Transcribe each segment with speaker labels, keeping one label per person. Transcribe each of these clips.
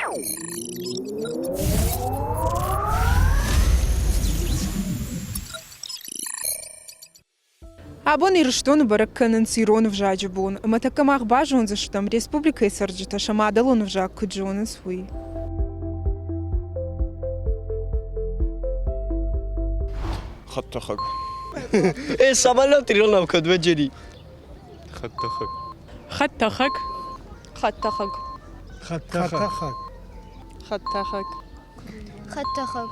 Speaker 1: Абон ирштон баракканын сирон вжаджбун. Матакамах бажун заштам республика сарджита шамадалун вжак куджун свой.
Speaker 2: خطخك
Speaker 3: ايه самолет рёнав кадведжери.
Speaker 2: خطخك
Speaker 4: خطخك
Speaker 5: خطخك
Speaker 6: خطخك
Speaker 5: خطخك
Speaker 7: خطخك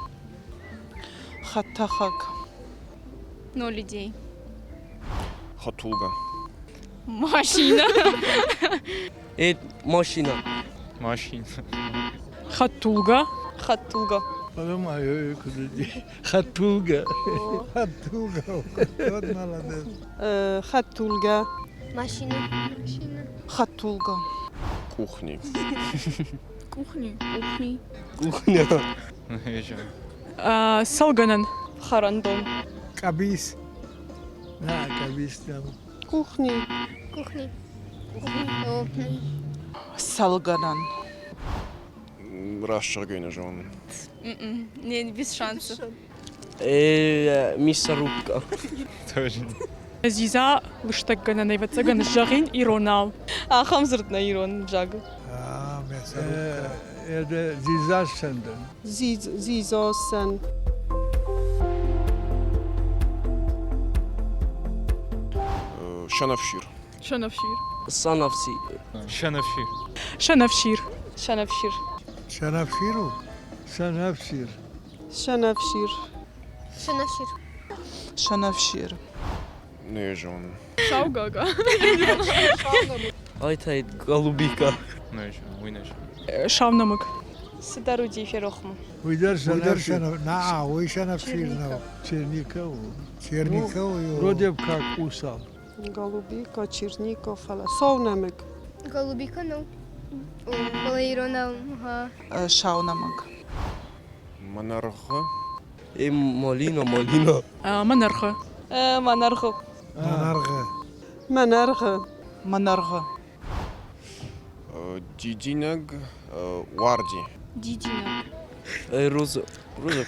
Speaker 5: خطخك
Speaker 7: 0 людей.
Speaker 2: خطولقة
Speaker 7: Машина.
Speaker 3: ايه ماشينا.
Speaker 2: ماشين
Speaker 4: خطوغا
Speaker 5: خطوغا
Speaker 6: Понимаю, хатуга. Хатуга. Вот молодец.
Speaker 5: خطولغا
Speaker 7: Машина.
Speaker 5: خطولغا
Speaker 2: كوخني
Speaker 7: Кухни.
Speaker 3: Кухня.
Speaker 4: سلغنن
Speaker 5: خرندون
Speaker 6: Кабис. Да, кабис там.
Speaker 5: كوخني
Speaker 7: Кухни.
Speaker 5: سلغنن
Speaker 2: راشرقين جون
Speaker 7: Не, без шансов.
Speaker 3: ايه мясорубка.
Speaker 4: زيزا وشتغنا نيفتغن جارين ايرونال
Speaker 5: خمزرتنا يرون جاغ
Speaker 6: Мясорубка. Это дизастер.
Speaker 5: زيزوسن
Speaker 2: شنفشير
Speaker 4: شنفشير
Speaker 3: صنفسي.
Speaker 2: شنفشير
Speaker 4: شنفشير
Speaker 5: شنفشير
Speaker 6: Шанафширу. Шанафшир.
Speaker 5: شنفشير
Speaker 7: Шанафшир.
Speaker 5: شنفشير
Speaker 2: نيجون
Speaker 4: شاوغاغا
Speaker 3: Айтайт голубика.
Speaker 2: نيجون وينج
Speaker 4: شاونامك
Speaker 5: سدارودي فيروخمو
Speaker 6: Уйдер Шанафшир. На, вы Шанафшир. Черников. Черников. Вроде как усал.
Speaker 5: голубика черника фаласовнамик
Speaker 7: Голубика, ну. Балаирона.
Speaker 5: شاونامك
Speaker 2: منارخة
Speaker 3: ايه مالينا.
Speaker 4: منرخة
Speaker 5: منرغ
Speaker 6: Монарха.
Speaker 5: منرغ
Speaker 2: ديدينج واردي
Speaker 7: Дидина.
Speaker 3: ايه روزا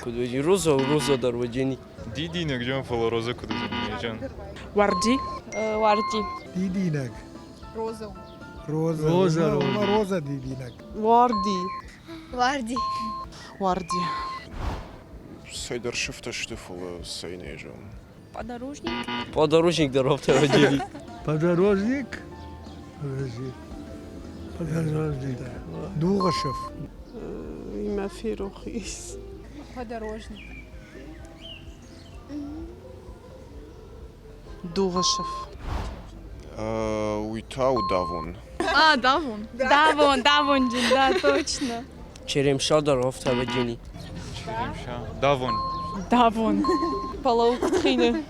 Speaker 3: кадведжери. روزا дарведжени.
Speaker 2: ديدينج جون فلو روزا كدو نيجون
Speaker 4: وردي
Speaker 5: واردي
Speaker 6: Дидинок.
Speaker 1: Роза.
Speaker 6: Роза. Роза. Роза Дидинок.
Speaker 5: واردي
Speaker 7: Варди.
Speaker 5: واردي
Speaker 2: سيدر شفت штифл سينيجون
Speaker 7: Подорожник.
Speaker 3: Подорожник дарведжери.
Speaker 6: Подорожник. Подожди. Подорожник. Дугашев.
Speaker 5: ما في رخيص
Speaker 1: Подорожник.
Speaker 5: دوغشف
Speaker 2: ويتاو دافون
Speaker 7: Давон. Давон, да, точно.
Speaker 3: черемша дарведжени.
Speaker 2: دافون
Speaker 4: دافون
Speaker 5: палаук тхине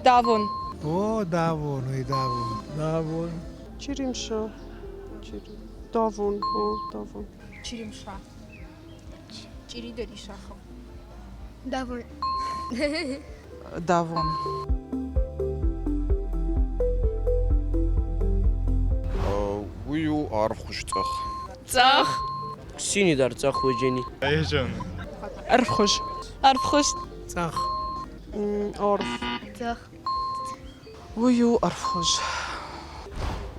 Speaker 5: давон
Speaker 6: О, Давон, и Давон. Давон.
Speaker 5: черемша давон о давон
Speaker 1: Черемша. Чиридари шахом.
Speaker 7: Давон.
Speaker 5: давон
Speaker 2: ويو عارف خشتخ
Speaker 7: Цах.
Speaker 3: سيني دار цахведжени.
Speaker 2: نيجون
Speaker 4: ارفخج
Speaker 5: ارفخش
Speaker 6: Цах.
Speaker 5: عرف
Speaker 7: Цах.
Speaker 5: ويو ارفخش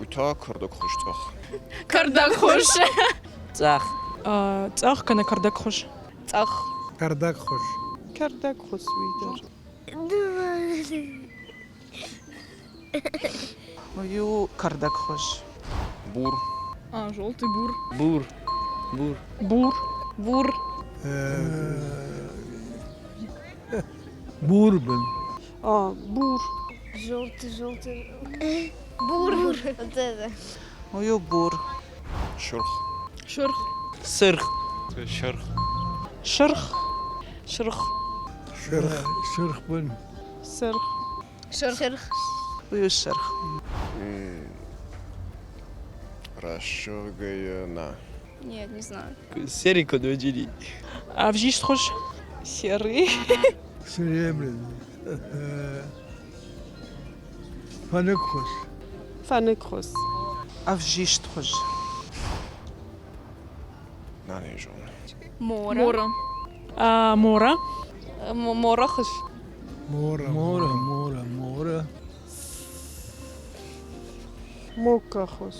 Speaker 2: ويتا كردك خشتخ
Speaker 7: Кардакхош.
Speaker 3: цах.
Speaker 4: цах كان كردكخج
Speaker 5: цах
Speaker 6: Кардак хош.
Speaker 5: кардак хосвидер ويو кардак хош
Speaker 2: بور
Speaker 7: Желтый бур.
Speaker 3: Бур.
Speaker 4: بور
Speaker 5: бур
Speaker 6: Бурбен.
Speaker 5: бур
Speaker 7: Желтый. Бур. Вот это.
Speaker 5: ويو бур
Speaker 2: شرخ
Speaker 7: Шурх.
Speaker 3: Сырх.
Speaker 2: شرخ
Speaker 5: شرخ شرخ
Speaker 6: Шерхбен.
Speaker 5: سرخ
Speaker 7: Шурх.
Speaker 5: ويو الشرخ
Speaker 2: راشرقينا
Speaker 7: Нет, не знаю.
Speaker 3: Сери кадведжери.
Speaker 4: افجيشتخج
Speaker 5: серый
Speaker 6: Серебряный. Фанекхош.
Speaker 5: فانكخوس افجيشتخج
Speaker 2: نانيجون
Speaker 7: مورا
Speaker 4: مورا
Speaker 5: مورا خوش
Speaker 6: مورا مورا مورا مورا
Speaker 5: موكا خوش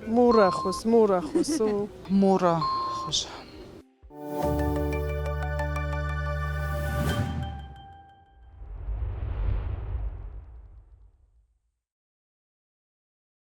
Speaker 5: مورا خوش مورا خوش
Speaker 8: مورا خوش